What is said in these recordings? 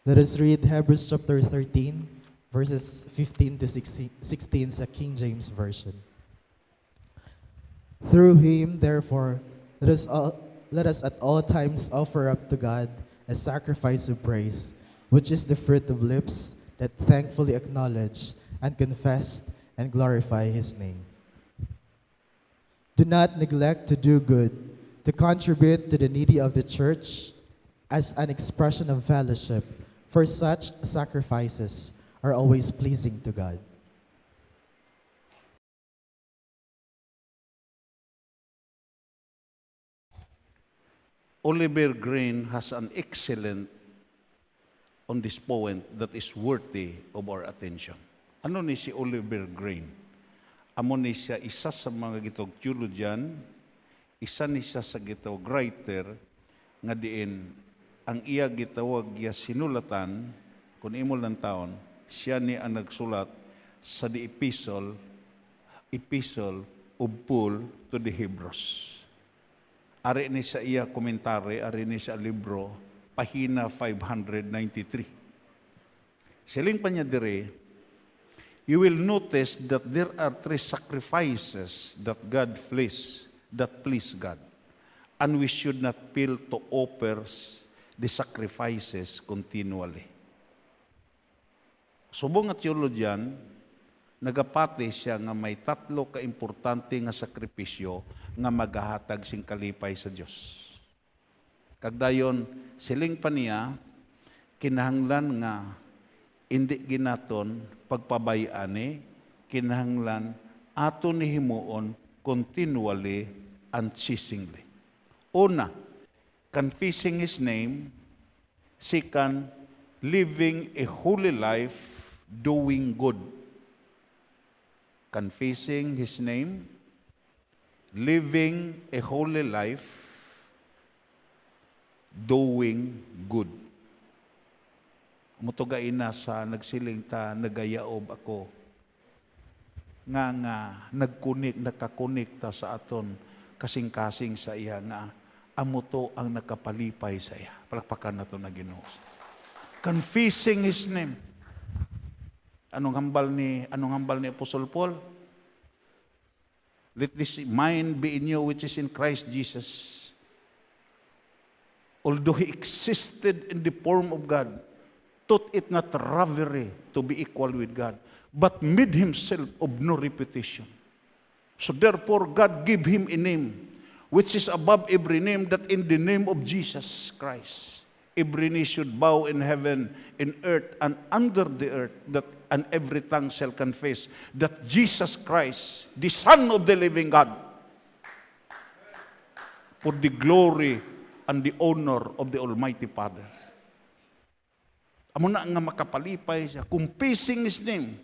Let us read Hebrews chapter 13, verses 15 to 16 sa King James Version. Through him, therefore, let us at all times offer up to God a sacrifice of praise, which is the fruit of lips that thankfully acknowledge and confess and glorify his name. Do not neglect to do good, to contribute to the needy of the church as an expression of fellowship, for such sacrifices are always pleasing to God. Oliver Green has an excellent on this point that is worthy of our attention. Ano ni si Oliver Green? Amo ni siya isa sa mga gitog theologian, isa ni siya sa gitog writer, nga diin ang iya gitawag ya sinulatan, kung imo lang taon, siya ni ang nagsulat sa the epistle of Paul to the Hebrews. Ari ni sa iya komentary, ari ni sa libro, pahina 593. Siling pa niya dire, you will notice that there are three sacrifices that please God. And we should not fail to offer the sacrifices continually. Subong at theologian, nagapati siya nga may tatlo ka-importante nga sakripisyo nga magahatag sing kalipay sa Dios. Kagdayon, siling pa niya, kinahanglan nga hindi ginaton pagpabayani, kinahanglan ato ni himuon continually and ceasingly. Una, confessing His name. Second, living a holy life, doing good. Confessing His name, living a holy life, doing good. Mutugain na sa nagsiling ta, nagayaob ako, nga nakakunik ta sa aton, kasing-kasing sa iya nga, amuto ang nakapalipay sa iya. Palakpakan na ito na Ginoo. Confessing His name. Anong hambal ni Apostle Paul? Let this mind be in you which is in Christ Jesus. Although He existed in the form of God, thought it not robbery to be equal with God, but made Himself of no reputation. So therefore God gave Him a name which is above every name, that in the name of Jesus Christ, every knee should bow in heaven, in earth, and under the earth, and every tongue shall confess that Jesus Christ, the Son of the living God, for the glory and the honor of the Almighty Father. Amo na nga makapalipay siya, confessing His name,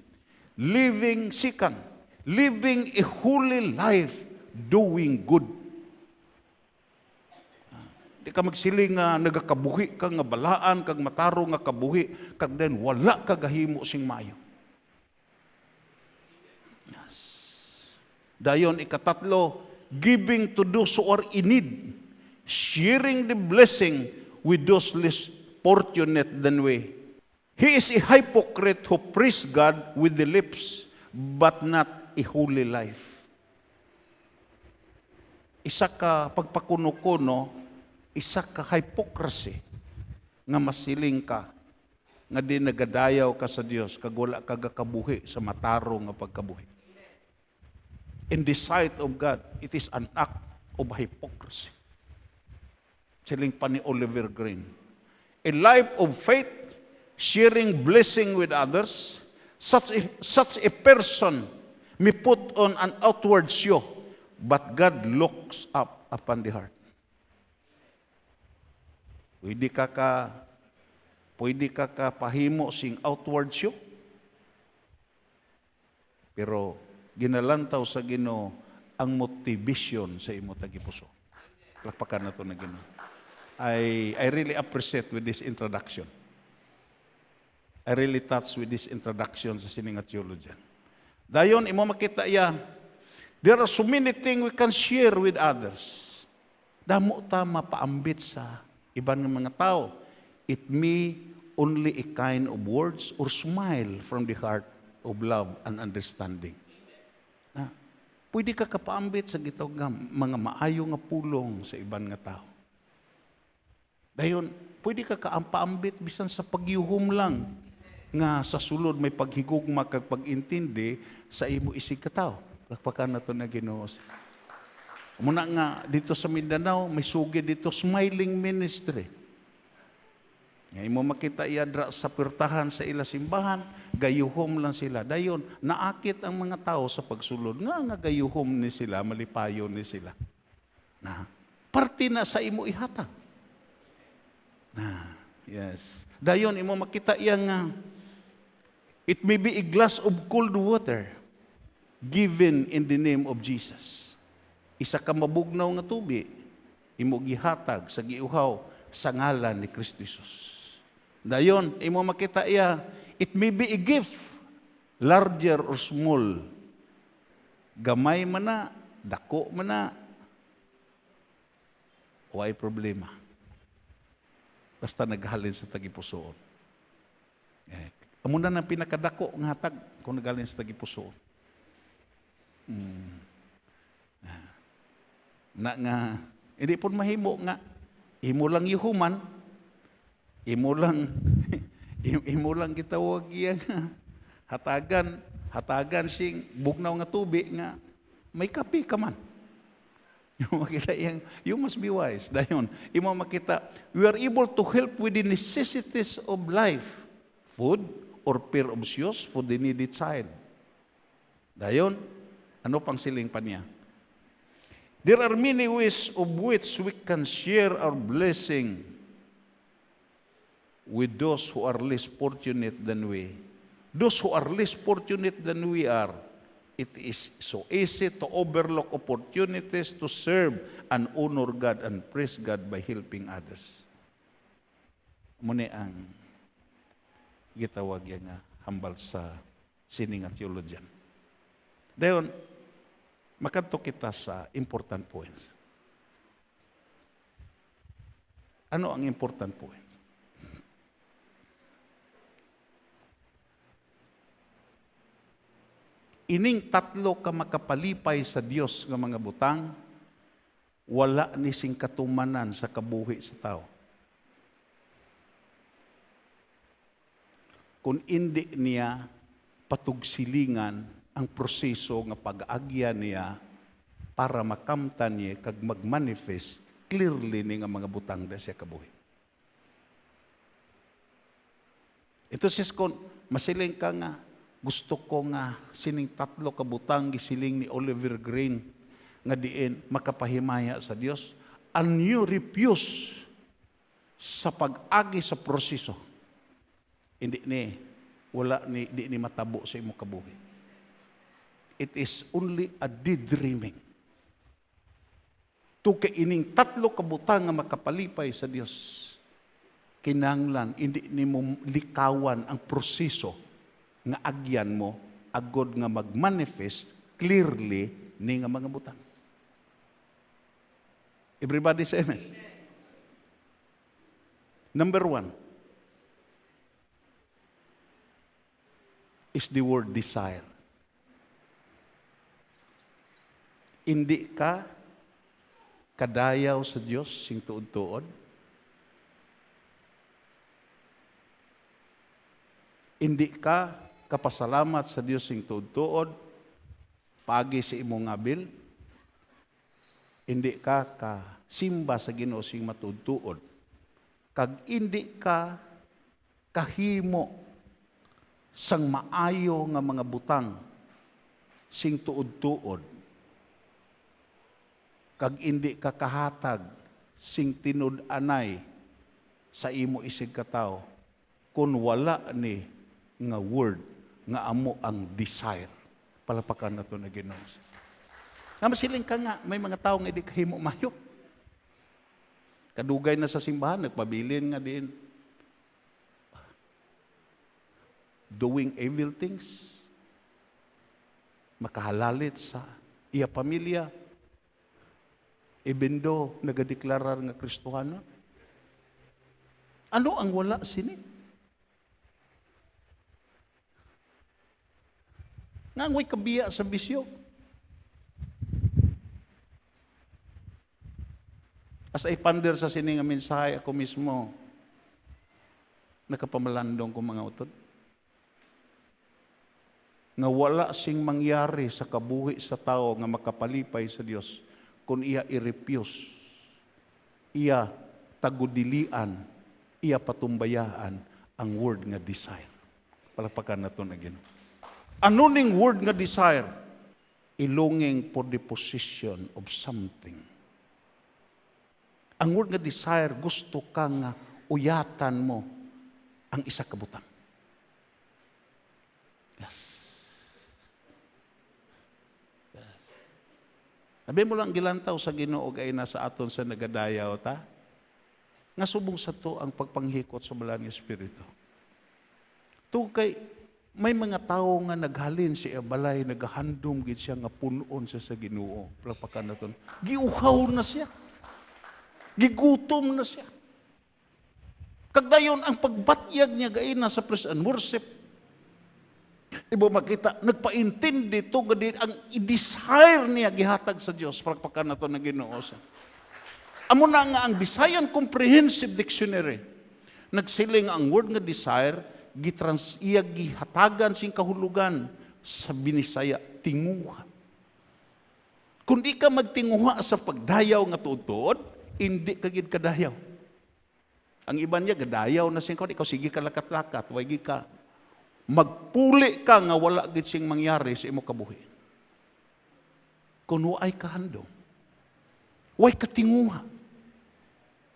living a holy life, doing good. Di ka magsiling nga nagakabuhi kang nga balaan, kag mataro nga kabuhi, kag then wala kagahimo sing maayo. Yes. Dayon ikatatlo, giving to those who are in need, sharing the blessing with those less fortunate than we. He is a hypocrite who praise God with the lips, but not a holy life. Isa ka pagpakuno-kuno, isa ka hypocrisy nga masiling ka nga di nagadayaw ka sa Dios kag wala ka gakabuhi sa mataro nga pagkabuhi. In the sight of God, it is an act of hypocrisy. Siling pa ni Oliver Green. A life of faith, sharing blessing with others, such a person may put on an outward show, but God looks up upon the heart. Pwede ka pahimo sing outward show. Pero ginalantaw sa Ginoo ang motivation sa imo tagipuso. Lapakan na to na Ginoo. I really appreciate with this introduction. I really touched with this introduction sa sining theologian. Dayon imo makita iya, there are so many things we can share with others. Damo ta mapaambit sa ibang mga tao. It may only a kind of words or smile from the heart of love and understanding. Na, pwede ka kapaambit sa gitawag nga mga maayo nga pulong sa iban nga tao. Dayon, pwede ka kapaambit bisan sa pagyuhom lang nga sa sulod may paghigugma kag pag-intindi sa imo isig ka tao. Lakpakan na to na Ginoo. Muna nga dito sa Mindanao, may sugi dito, smiling ministry. Ngayon mo makita iyadra sa pirtahan sa ila simbahan, gayuhom lang sila. Dayon, naakit ang mga tao sa pagsulod. Nga gayuhom ni sila, malipayo ni sila. Na, parte na sa imo ihatag. Na, yes. Dayon, imo makita iyang, it may be a glass of cold water given in the name of Jesus. Isa ka mabugnaw nga tubig, imo gihatag sa giuhaw sa ngalan ni Kristo Jesus. Dayon, imo makita iya, it may be a gift, larger or small. Gamay man na, dako man na, why problema. Basta naghalin sa tagipusoon. Amo na ng pinakadako nga hatag kung naghalin sa tagipusoon. Na nga, hindi po mahimo nga, imo lang yuhuman, imo lang gitawag iya nga, hatagan sing bugnaw nga tubig nga, may kape ka man. Yung makita yang, you must be wise. Dayon, imo makita, we are able to help with the necessities of life, food, or pair of shoes for the needy child. Dayon, ano pang siling pa niya? There are many ways of which we can share our blessing with those who are less fortunate than we. Those who are less fortunate than we are, it is so easy to overlook opportunities to serve and honor God and praise God by helping others. Muna ang gitawag yan nga hambal sa sining at theologian. Dayon, makanto kita sa important points. Ano ang important point? Ining tatlo ka makapalipay sa Dios nga mga butang, wala ni sing katumanan sa kabuhi sa tao. Kung hindi niya patugsilingan ang proseso nga pag-agya niya para makamtan niya kag mag-manifest clearly ni nga mga butang da siya kabuhi. Ito sis kon masiling ka nga gusto ko nga sining tatlo ka butang gisiling ni Oliver Green nga diin makapahimaya sa Dios, and you refuse sa pag-agi sa proseso, hindi ni wala ni di ni matabo sa imo kabuhi. It is only a daydreaming. To ining tatlo kabutang nga makapalipay sa Dios, kinanglan hindi nimo likawan ang proseso nga agyan mo agod nga mag-manifest clearly ni nga mga butang. Everybody say amen. Number 1 is the word desire. Hindi ka kadayaw sa Diyos sing tuod-tuod. Hindi ka kapasalamat sa Diyos sing tuod-tuod pagi sa imong ngabil. Hindi ka kasimba sa Ginoo sing matuod-tuod. Kag hindi ka kahimo sang maayo nga mga butang sing tuod-tuod. Kag hindi ka kahatag sing tinud-anay sa imo isig katawo kun wala ni nga word nga amo ang desire. Palapakan na to na Ginoo. Nga masiling ka nga, may mga tao nga hindi kahimo mayo. Kadugay na sa simbahan, nagpabilin nga din. Doing evil things. Makahalalit sa iya pamilya. Even though nagadeklarar nga Kristohano. Ano ang wala sini? Nga ngo'y kabiya sa bisyo. As ay pander sa sining nga mensahe, ako mismo, nakapamalandong ko mga utod. Nga wala sing mangyari sa kabuhi sa tao nga makapalipay sa Dios kung iya i-refuse, iya tagudilian, iya patumbayaan ang word nga desire. Palakpakan na ito na Ginoo. Ano ning word nga desire? Ilonging for the possession of something. Ang word nga desire, gusto ka nga uyatan mo ang isa ka butang. Yes. Sabi mo lang gilantaw sa Ginoo ay nasa aton sa nagadayaw ta. Nga subong sa to ang pagpanghikot sa balang Espiritu. To kay may mga tao nga naghalin siya balay, nagahandom gid siya nga punon siya sa Ginoo. Palakpakan naton. Giuhaw na siya. Gigutom na siya. Kagdayon ang pagbatyag niya gaina sa praise and worship. Ibo makita, nagpaintindi to gadin ang i-desire niya gihatag sa Dios. Palakpakan nato na Ginoo sa. Amo na nga ang Visayan Comprehensive Dictionary. Nagsiling ang word nga desire, iya gihatagan sing kahulugan sa Binisaya, tinguha. Kung di ka magtinguha sa pagdayaw nga tuod, hindi ka gid kadayaw. Ang iban niya, gadayaw na sing ikaw sige ka lakat-lakat, wagi ka. Magpuli ka nga wala gid sing mangyari sa imo kabuhi. Kung waay kahandom, way katinguha.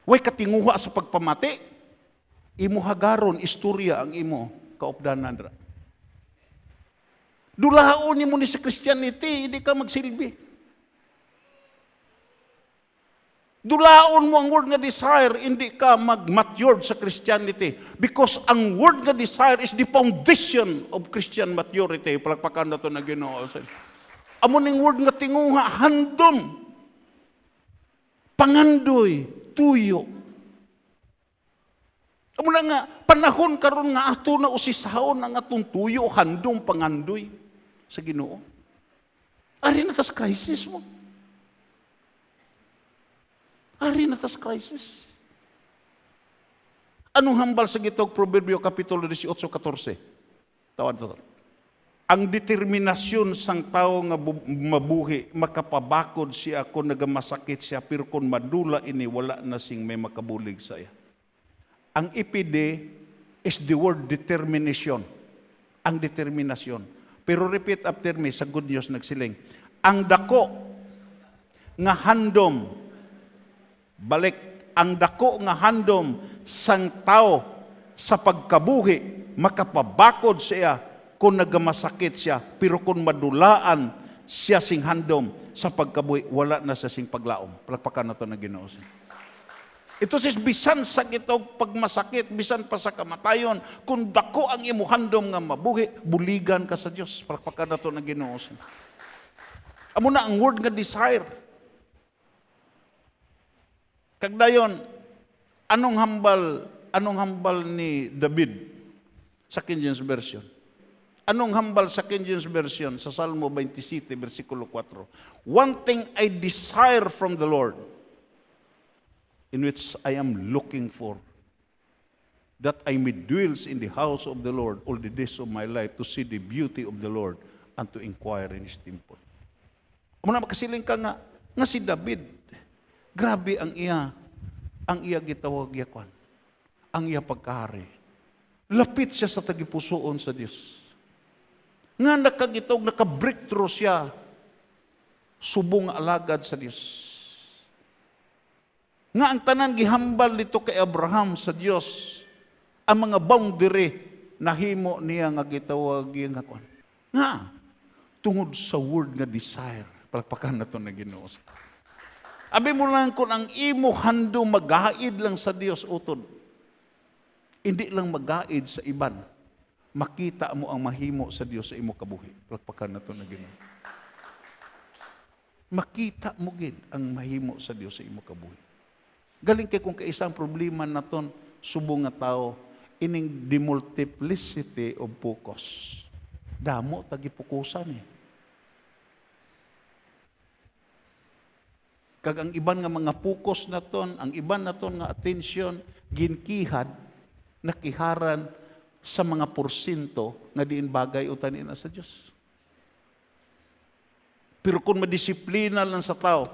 Way katinguha sa pagpamati, imo hagaron, istorya ang imo kaupdanan. Dulahaon mo ni sa Christianity, hindi ka magsilbi. Dulaon mo ang word nga desire, hindi ka mag-matured sa Christianity. Because ang word nga desire is the foundation of Christian maturity. Palakpakan na ito na Ginoo. Amo ning word nga tinguha, handom, pangandoy, tuyo. Amo na nga, panahon karon nga ato na usisahon ang atong tuyo, handom, pangandoy sa Ginoo. Ari na tas crisis mo. Ari na tas crisis. Anong hambal sa gitog Proverbio Kapitulo 18:14? Tawad to. Ang determinasyon sang tao nga mabuhi, makapabakod siya kung nagamasakit siya, pero kung madula ini, wala na sing may makabulig sa iya. Ang ipide is the word determination. Ang determinasyon. Pero repeat after me, sa good news nagsiling. Ang dako nga handom, balik, ang dako nga handom sang tao sa pagkabuhi, makapabakod siya kung nagamasakit siya, pero kung madulaan siya sing handom sa pagkabuhi, wala na sa sing paglaom. Palakpakan na ito na Ginoo. Ito sis, bisan sa itong pagmasakit, bisan pa sa kamatayon, kung dako ang imo handom nga mabuhi, buligan ka sa Dios. Palakpakan na ito na Ginoo. Amo na ang word nga desire. Kagdayon, anong hambal ni David sa King James Version? Anong hambal sa King James Version sa Salmo 27, versikulo 4? One thing I desire from the Lord, in which I am looking for, that I may dwell in the house of the Lord all the days of my life, to see the beauty of the Lord and to inquire in His temple. Muna makasiling ka nga si David, grabe ang iya gitawag yakwan, ang iya pagkahari. Lapit siya sa tagipusoon sa Dios. Nga nakagitawag, naka-breakthrough siya, subong alagad sa Dios. Nga ang tanan gihambal dito kay Abraham sa Dios, ang mga boundary nahimo niya nga gitawag yang yakwan. Nga tungod sa word nga desire. Palakpakan na ito na Ginoo. Abi mo lang kung ang imo handom maghaid lang sa Dios utod. Hindi lang maghaid sa iban. Makita mo ang mahimo sa Dios sa imo kabuhi. Palakpakan na ito na Ginoo. Makita mo gid ang mahimo sa Dios sa imo kabuhi. Galing kay kung kaisang problema naton subong nga tao, ining the multiplicity of focus. Damo tagipukusan eh. Kag ang iban nga mga focus naton, ang iban naton nga atensyon ginkihad nakiharan sa mga porsyento nga diin bagay utanin na sa Dios. Pero kung madisiplina lang sa tao,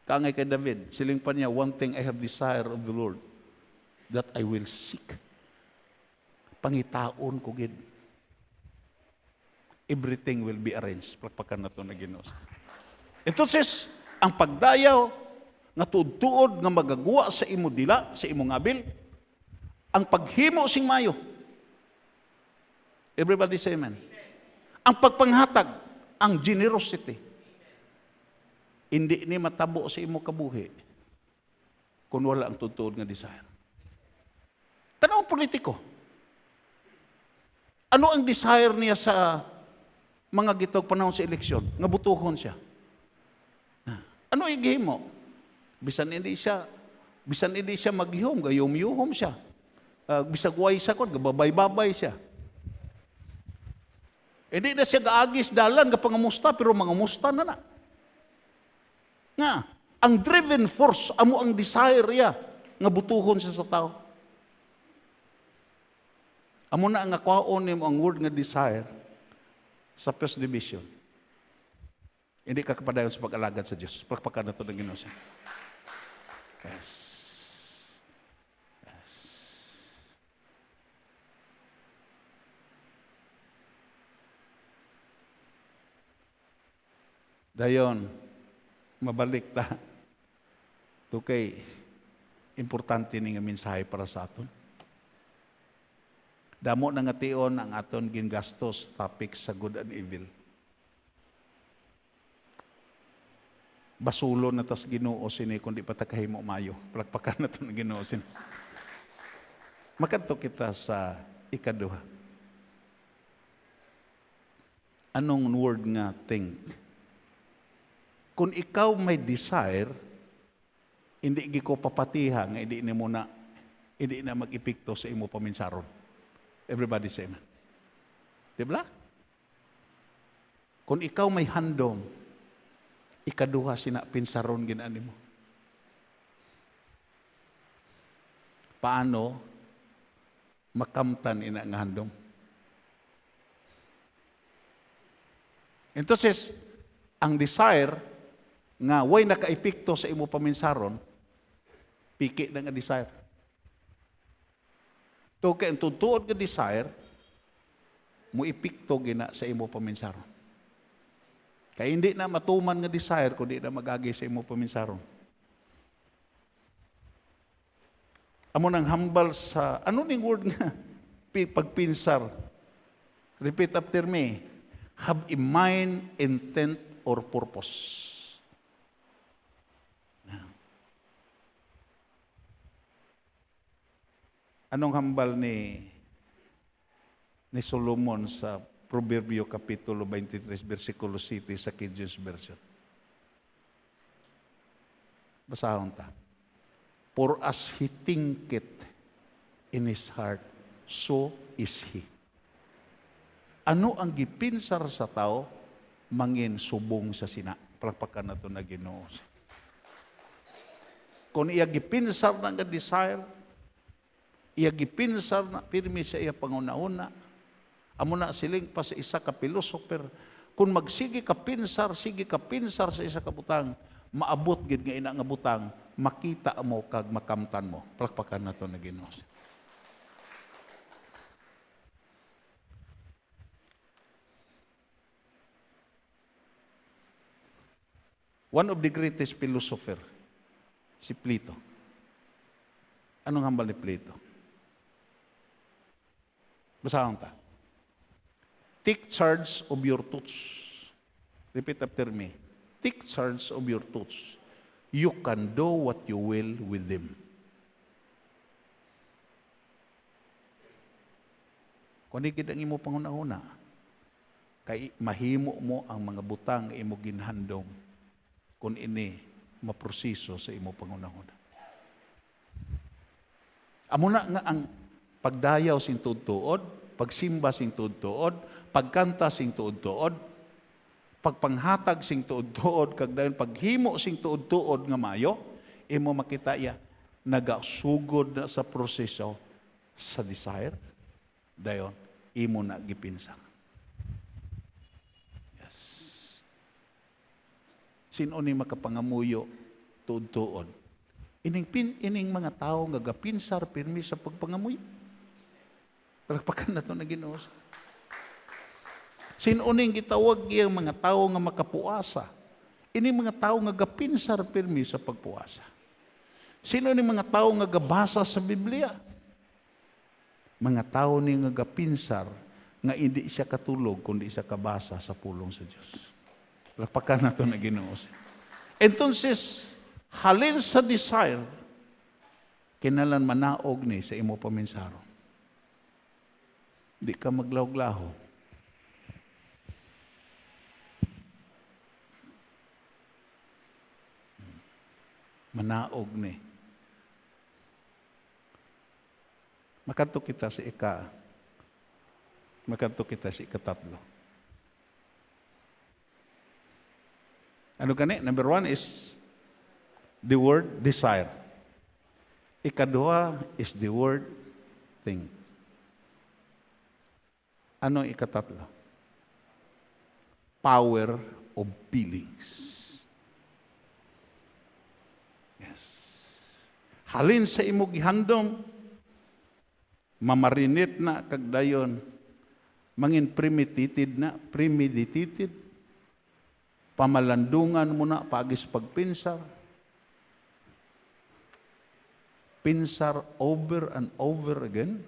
kaangay kay David, siling pa niya, one thing I have desire of the Lord, that I will seek. Pangitaon ko gid. Everything will be arranged. Pagpakan na ito na Ginoo. Entonces, ang pagdayaw nga tuod-tuod nga magagawa sa imo dila, sa imo ngabil, ang paghimo sing mayo. Everybody say amen. Ang pagpanghatag, ang generosity. Hindi ni matabo sa imo kabuhi kung wala ang tuod nga desire. Tanaw politiko. Ano ang desire niya sa mga gitog panahon sa eleksyon? Nga butuhon siya. Ano igihimo? Bisan hindi siya maghihom, gayom-yuhom siya. Bisag way sa kon, gababay-babay siya. Hindi na siya gaagis dalan ka pangamusta, pero mangamusta na na. Nga, ang driven force, amo ang desire niya, nga butuhon siya sa tao. Amo na ang akwaon niyo ang word nga desire sa first division. Hindi ka kapadayon sa pag-alagad sa Diyos. Pagpakan na ito ng Ginoo siya. Yes. Yes. Dayon, mabalik ta. Ito kay importante ni nga mensahe para sa aton. Damo na nga tion ang aton gingastos topic sa good and evil. Basulo na tas Ginoo sini kundi patakahimo mayo. Palakpakan na ito ng Ginoo sini. Makadto kita sa ikaduha. Anong word nga think? Kung ikaw may desire, hindi ko papatiha nga hindi na mag-epekto sa imo paminsaron. Everybody say amen. Diba? Kung ikaw may handom, ikaduha sina pinsaron ginani mo. Paano makamtan ina nga handom? Entonces, ang desire nga way nakaepekto sa imo paminsaron, piki na nga desire. To kay ang tutuod nga desire, mo epekto gina sa imo paminsaron. Kaya hindi na matuman nga desire kung di na magagi sa imo paminsaron. Amo nang hambal sa, ano ning word nga? Pagpinsar. Repeat after me. Have a mind, intent, or purpose. Anong hambal ni Solomon sa Proverbio Kapitulo 23, versikulo 7 sa King James Version. Basahon ta. For as he thinketh in his heart, so is he. Ano ang gipinsar sa tao, mangin subong sa sina. Palakpakan na ito na Ginoo. Kung iya gipinsar na nga desire, iya gipinsar na pirmi sa iya panguna-una, amo na siling pa sa isa ka philosopher, kung magsige ka pinsar sa isa ka butang, maabot gid nga ina nga butang, makita mo kag makamtan mo. Palakpakan na ito na Ginoo. One of the greatest philosopher, si Plato. Anong hambal ni Plato? Basahon ta. Take charge of your thoughts. Repeat after me. Take charge of your thoughts. You can do what you will with them. Kung di kita ang imo panguna-una, kay mahimo mo ang mga butang imo ginhandom kung ini maproseso sa imo panguna-una. Amo na nga ang pagdayaw sing tuod-tuod, pagsimba sing tuod-tuod, pagkanta sing tuod-tuod, pagpanghatag sing tuod-tuod, kag dayon paghimo sing tuod-tuod nga maayo, imo makita ya nagasugod na sa proseso sa desire, dayon imo na gipinsang. Yes. Sino ni makapangamuyo tuod-tuod? Ining mga tao nga gapinsar pirmi sa pagpangamuyo. Palakpakan na ito na Ginoo. Sino ning gitawag yung mga tao nga makapuasa? Ining mga tao nga gapinsar pirmi sa pagpuasa. Sino ning mga tao nga gabasa sa Biblia? Mga tao ni nga gapinsar nga hindi siya katulog kundi siya kabasa sa pulong sa Dios. Palakpakan na ito na Ginoo. Entonces, halin sa desire, kinalan manaog ni sa imo paminsaro. Di ka maglaw-laho. Manaog ni. Makanto kita sa ikatatlo. Ano gani? Number 1 is the word desire. Ikaduha is the word think. Ano ikatatlo? Power of feelings. Yes. Halin sa imo gihandom, mamarinit na kag dayon, mangin premeditated, pamalandungan mo na pagis pagpinsar, pinsar over and over again.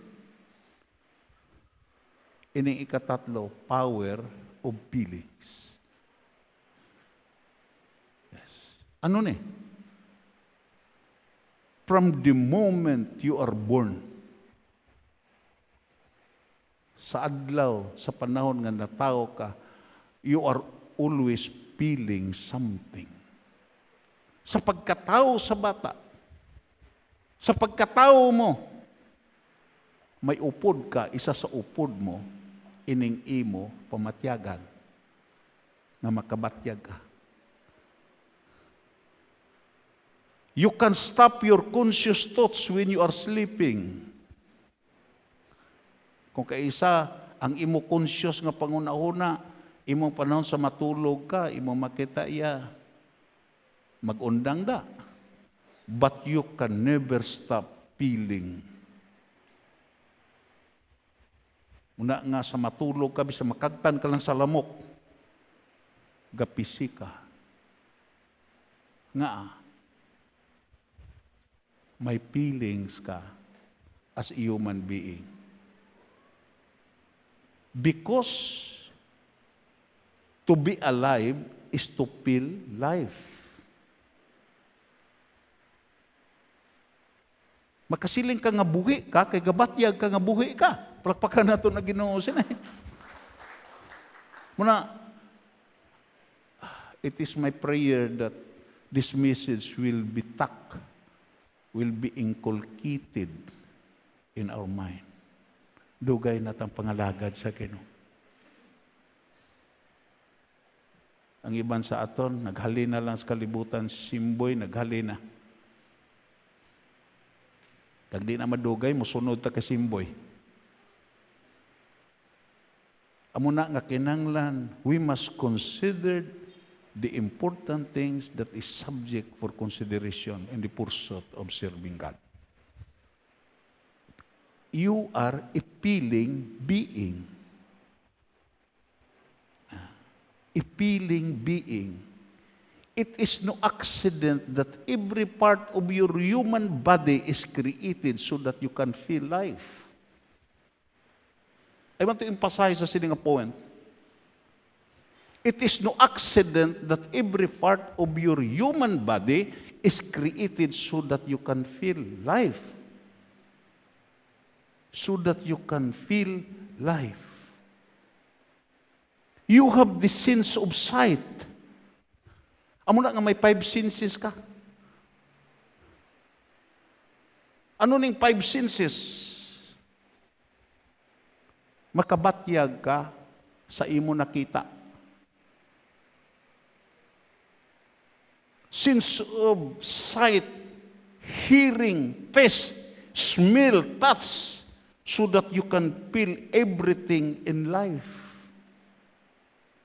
Ining ikatatlo, power of feelings. Yes. Ano ni? From the moment you are born, sa adlaw, sa panahon nga natao ka, you are always feeling something. Sa pagkatao sa bata, sa pagkatao mo, may upod ka, isa sa upod mo, ining imo pamatyagan, na makabatyag ka. You can stop your conscious thoughts when you are sleeping. Kung kaisa, ang imo conscious nga panguna-una, imong panahon sa matulog ka, imong makita iya, mag-undang da. But you can never stop feeling. Muna nga sa matulog ka, bisa makagtan ka lang sa lamok, gapisi ka. Nga, may feelings ka as a human being. Because to be alive is to feel life. Makasiling ka nga buhi ka, kay gabatyag ka nga buhi ka. Palakpakan nato na Ginoo sinay. Muna, it is my prayer that this message will be inculcated in our mind. Dugay natang pangalagad sa Ginoo. Ang iban sa aton, naghalina lang sa kalibutan, simboy, naghalina. Kag di na madugay, musunod ta ka simboy. Amo na nga kinanglan, we must consider the important things that is subject for consideration in the pursuit of serving God. You are a feeling being. A feeling being. It is no accident that every part of your human body is created so that you can feel life. I want to emphasize a single point. It is no accident that every part of your human body is created so that you can feel life. So that you can feel life. You have the sense of sight. Amo na nga may 5 senses ka. Ano ning 5 senses? makabatyag ka sa imo nakita. Sense of sight, hearing, taste, smell, touch, so that you can feel everything in life.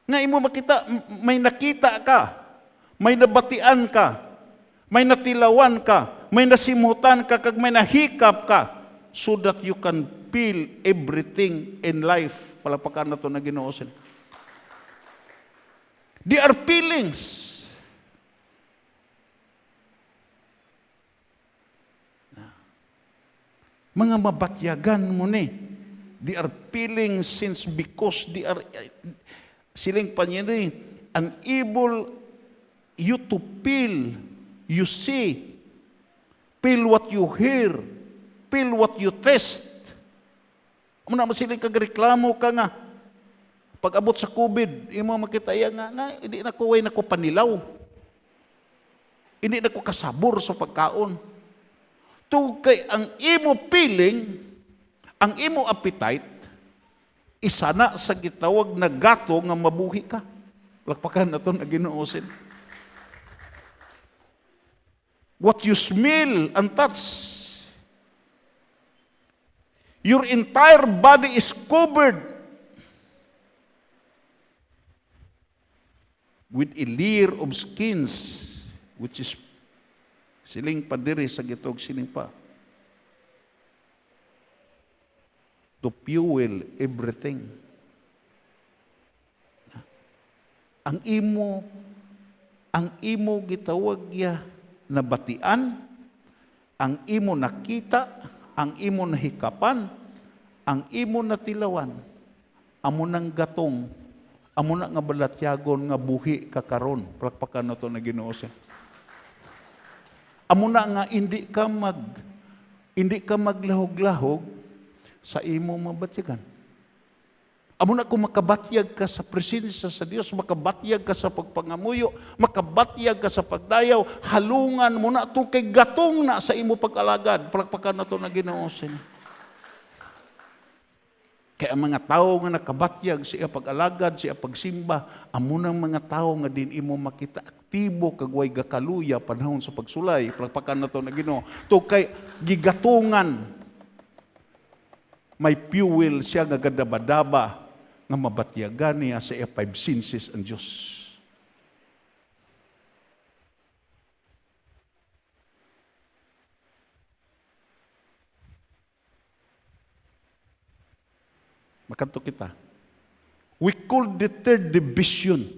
Nga imo makita, may nakita ka, may nabatian ka, may natilawan ka, may nasimutan ka, kag may nahikap ka, so that you can feel everything in life. Palapakan na ito na Ginoo sila. They are feelings. Mga mabatyagan mo ni. They are feelings since because they are siling panyari unable you to feel, you see, feel what you hear, feel what you taste. Amo na masiling kagreklamo ka nga. Pag abot sa COVID, imo makita nga hindi na ko way nako panilaw. Hindi na ko kasabor sa pagkaon. Kay ang imo feeling, ang imo appetite, isa na sa gitawag na gato nga mabuhi ka. Lakpakan na ito na Ginoo sila. What you smell and touch, your entire body is covered with a layer of skins, which is siling padiri sa gitog siling pa. To fuel everything. Ang imo gitawag ya nabatian, ang imo nakita, ang imo nahikapan, ang imo natilawan, amo nang gatong, amo na nga balatyagon nga buhi kakaron. Palakpakan na to na Ginoo siya. Amo na nga hindi ka maglahog-lahog sa imo mabatyagan. Amo na kung makabatyag ka sa presensya sa Dios, makabatyag ka sa pagpangamuyo, makabatyag ka sa pagdayaw, halungan mo na ito kay gatong na sa imo pag-alagad. Palakpakan na ito na Ginoo sila. Kaya ang mga tao nga nakabatyag siya pag-alagad, siya pagsimba, amo ng mga tao nga din imo makita aktibo kagway gakaluya panahon sa pagsulay. Palakpakan na ito na Ginoo. To kay gigatungan, may fuel siya nga gadabadaba nga mabatyagan niya sa five senses ang Diyos. Makanto kita. We call the third division.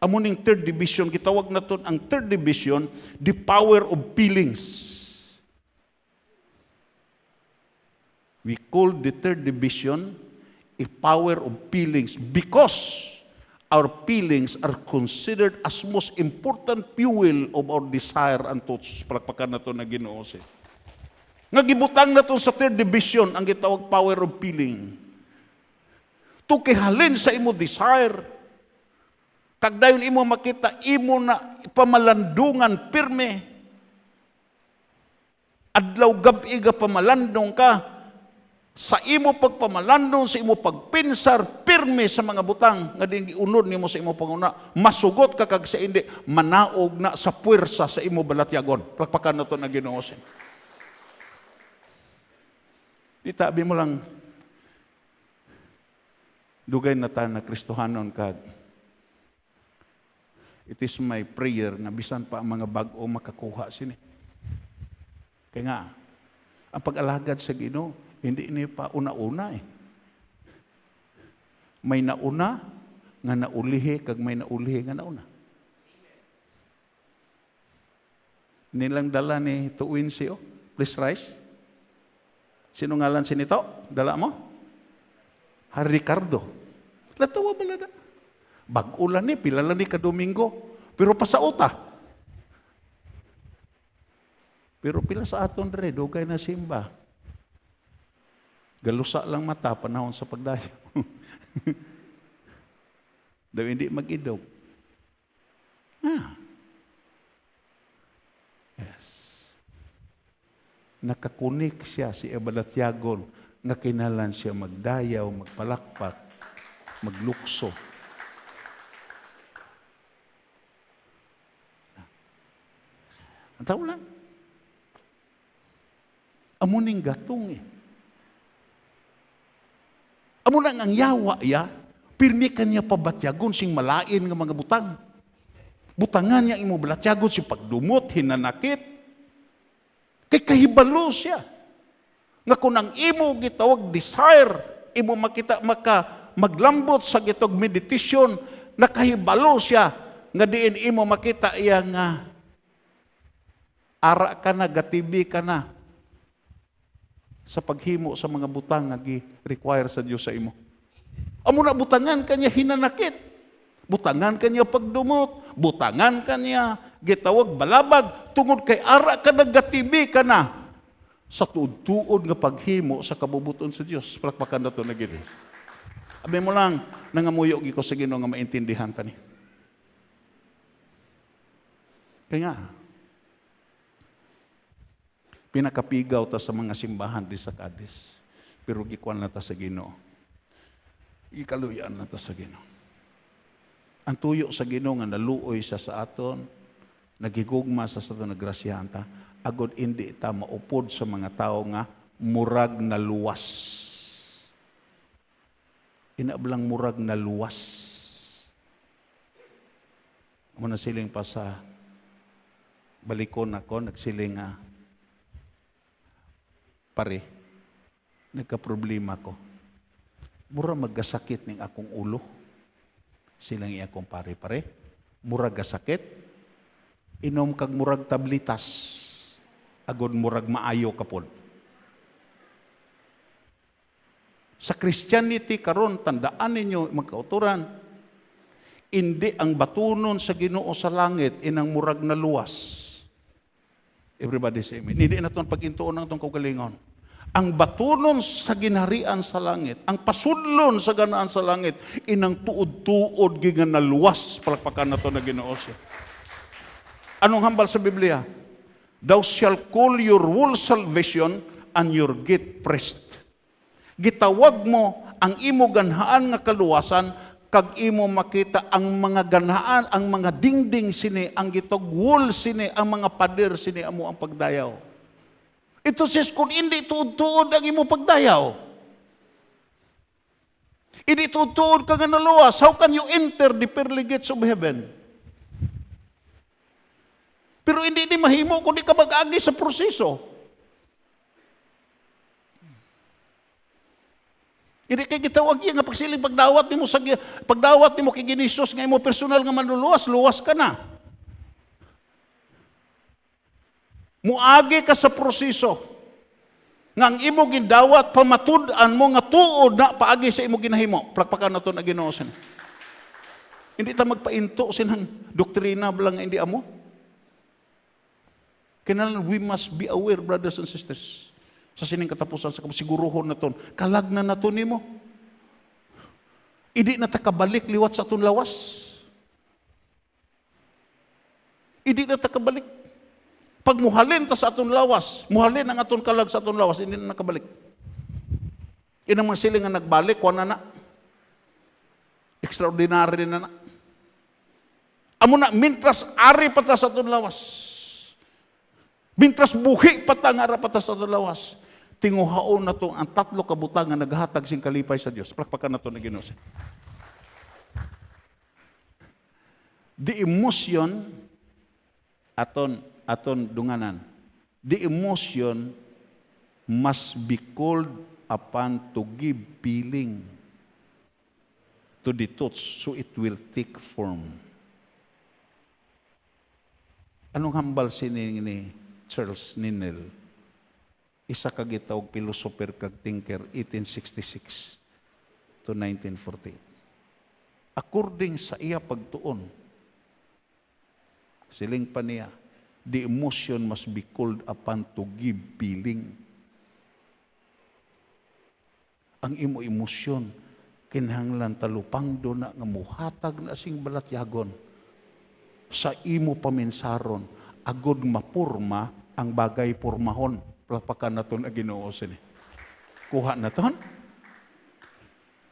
Amo ning third division, gitawag na to ang third division, the power of feelings. We call the third division a power of feelings because our feelings are considered as most important fuel of our desire and thoughts. Palakpakan na to na Ginoo siya. Nga gibutang na to sa third division ang gitawag power of feeling. Tukihalin sa imo desire. Kag dayon imo makita, imo na pamalandungan pirme. Adlaw gabi ga pamalandong ka. Sa imo pagpamalandong, sa imo pagpinsar, pirme sa mga butang, nga din giunod nimo sa imo panguna, masugot ka kag sa hindi, manaog na sa puwersa sa imo balatyagon. Palakpakan na to na Ginoo siya. Itabi mo lang, dugay na ta na Kristohanon kag it is my prayer na bisan pa ang mga bag-o makakuha sini. Kaya nga, ang pag-alagad sa Ginoo, hindi ni pa una-una eh. May nauna nga naulihi kag may naulihi nga nauna. Nilang dala ni tuwin siyo. Please rise. Sino ngalan sinito? Dala mo? Ricardo. Latawa bala na. Bag-ulan ni, pilala ni kadomingo. Pero pasauta. Pero pila sa aton re, dugay na simba. Galusa lang mata, panahon sa pagdayo. Daw hindi mag-idog. Yes. Nakakunik siya si Ebalatyagon nga kinalan siya magdayaw, magpalakpak, maglukso. Ang tao lang. Amo ning gatong Amo nang ang yawa ya, pirmi kanya pabatyagon sing malain nga mga butang. Butangan niya imo balatyagon si pagdumot, hinanakit. Kay kahibalo siya. Nga kung ang imo gitawag desire, imo makita maglambot sa gitog meditation, nakahibalo siya nga diin imo makita iya nga ara ka na, gatibi ka na sa paghimo sa mga butang nga gi-require sa Dios sa imo. Amo na butangan kanya hinanakit. Butangan kanya pagdumot, butangan kanya gitawag balabag tungod kay ara ka nagatibi ka na sa tuod-tuod nga paghimo sa kabubuton sa Dios. Palakpakan nato na gid. Abi mo lang nangamuyo gi ko sa Ginoo nga maintindihan tani. Kaya nga, pinakapigaw ta sa mga simbahan di sa Cadiz. Pero gikuan na ta sa Ginoo. Ikaluyan na ta sa Ginoo. Ang tuyo sa Ginoo nga naluoy sa aton, nagigugma sa aton nagrasyahan ta, agod hindi ta maupod sa mga tao nga murag na luwas. Inablang murag na luwas. Amo na siling pa sa balikon ako, nagsiling pare, nagka-problema ko. Mura magkasakit ning akong ulo. Silang akong pare. Murag gasakit. Inom kag murag tablitas. Agod murag maayo kapod. Sa Christianity karon tandaan ninyo magkauturan, hindi ang batunon sa Ginoo sa langit inang murag na luwas. Everybody say amen. Hindi na itong pag-intuon ng itong kaugalingon. Ang batunon sa ginharian sa langit, ang pasudlon sa ganaan sa langit, inang tuod-tuod gigan na luwas, palakpakan na ito na Ginoo siya. Anong hambal sa Biblia? Thou shall call your whole salvation and your gate pressed. Gitawag mo ang imo ganhaan nga kaluwasan, kag imo makita ang mga ganhaan, ang mga dingding sini, ang gitog wall sini, ang mga pader sini, amo ang pagdayaw. Ito says, kung hindi tuod-tuod ang imo pagdayaw, hindi tuod-tuod ka nga naluwas, how can you enter the pearly gates of heaven? Pero hindi di mahimo kung di ka mag-agi sa proseso. Hindi kay gitawag nga pagsiling pagdawat nimo kay Ginisus nga imo personal nga manluluwas, luwas ka na. Muagi ka sa proseso. Nga ang imo gidawat pamatud-an mo nga tuod na paagi sa imo ginahimo. Plakpakan nato na Ginoo sin. Hindi ta magpainto sinang doktrina lang hindi amo. Kinahanglan we must be aware, brothers and sisters. Sa sining katapusan sa kasiguruhon naton, kalagnan naton nimo. Idi na ta kabalik liwat sa aton lawas. Idi na ta kabalik. Pag muhalin ta sa aton lawas, muhalin ang aton kalag sa aton lawas, hindi na nakabalik. Inang mga siling nga nagbalik, kuha na. Extraordinary na. Amo na, mintras ari pa ta sa aton lawas. Mintras buhi pa ta nga ara pa ta sa aton lawas. Tinguhaon na to ang tatlo kabutang nga naghatag sing kalipay sa Dios. Plakpakan na to na Ginoo. The emotion aton dunganan. The emotion must be called upon to give feeling to the thoughts so it will take form. Anong hambal sini ni Charles Ninel? Isa ka gitawag philosopher kag thinker 1866 to 1948. According sa iya pagtuon, siling pa niya, the emotion must be called upon to give feeling. Ang imo emosyon kinahanglan talupang do na nga muhatag na sing balatyagon sa imo paminsaron agod mapurma ang bagay pormahon. Plapakan naton ang Ginoo sini. Kuha na ton?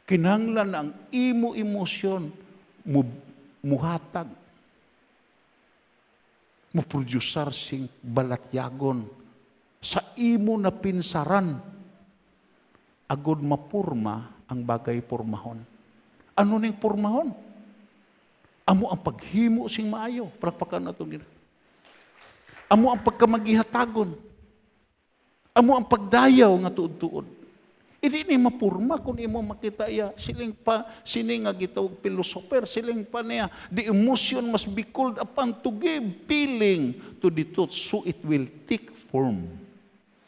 Kinahanglan ang imo emosyon muhatag. Muproducer sing balatyagon sa imo na pinsaran. Agod mapurma ang bagay pormahon. Ano ning pormahon? Amo ang paghimo sing maayo. Palakpakan na itong amo ang pagkamagihatagon. Amo ang pagdayaw nga tuod-tuod. Hindi ni mapurma kung imo makita iya. Siling nga gitawag philosopher, siling pa niya, the emotion must be called upon to give feeling to the truth so it will take form.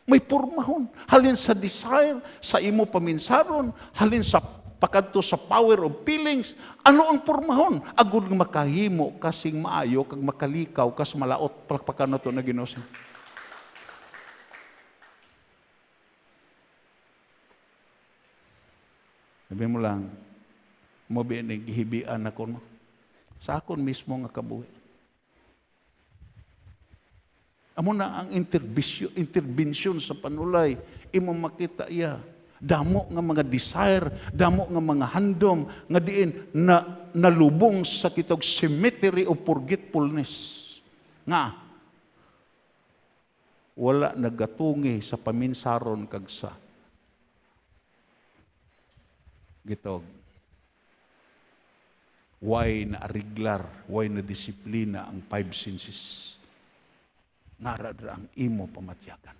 May pormahon. Halin sa desire, sa imo paminsaron, halin sa pakadto sa power of feelings, ano ang pormahon? Agud nga makahimo kasing maayo, kag makalikaw, kas malaot, palakpakan na ito na Ginoo. Sabi mo lang, gihibian ako mo. Sa akon mismo nga kabuhi. Amo na ang intervention sa panulay, imo makita iya. Damo nga mga desire, damo nga mga handom, nga diin na nalubong sa kitog cemetery of forgetfulness. Nga, wala nagatungi sa paminsaron kagsa. Gitog. Why na ariglar, why na disiplina ang 5 senses. Narada ang imo pamatyagan.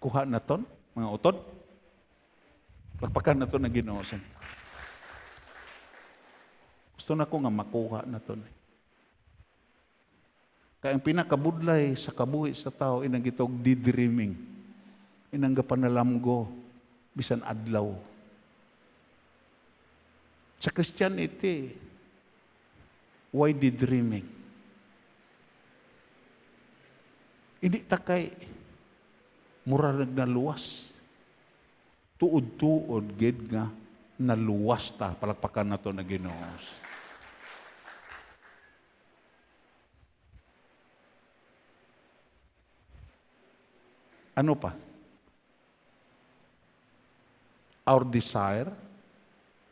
Kuha na ton, mga utod. Lakpakan na ton na Ginoo. Gusto na ko nga makuha na ton. Kaya ang pinakabudlay sa kabuhi sa tao, inang gitog daydreaming. Inang gapanalamgo. Bisan adlaw. Sa Christianity, why daydreaming? Hindi takay mura nagnaluwas. Tuod-tuod gid nga naluwas ta. Palakpakan na to na Ginoo. Ano pa? Our desire,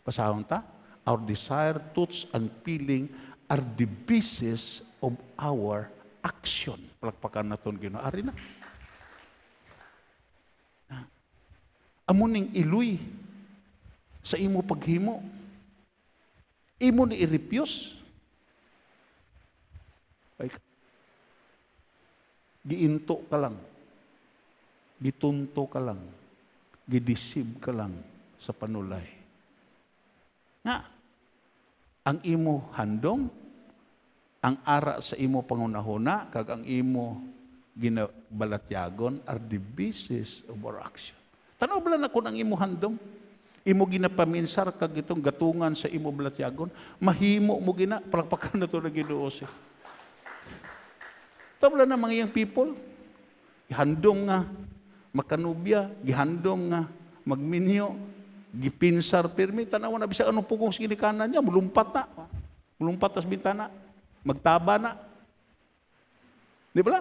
pasahon ta, our desire, thoughts, and feeling are the basis of our action. Palakpakan na ito, Ginoo. Ari na. Amo ning iluy sa imo paghimo. Imo ni i-refuse. Giinto ka lang. Gitunto ka lang. Gidisib ka lang sa panulay. Nga, ang imo handom, ang ara sa imo pangunahuna, kag ang imo ginabalatyagon are the basis of our action. Tanaw ba na kung ang imo handom, imo ginapaminsar kag itong gatungan sa imo balatyagon, mahimo mo gina, palakpakan na ito na Ginoo siya. Tabla na mga young people, handom nga, makanubya, gihandom nga, magminyo, gipinsar pirmi, tanaw na bisa anong pugong sinikanan niya, mulumpat na. Mulumpat tas bintana, magtaba na. Di ba?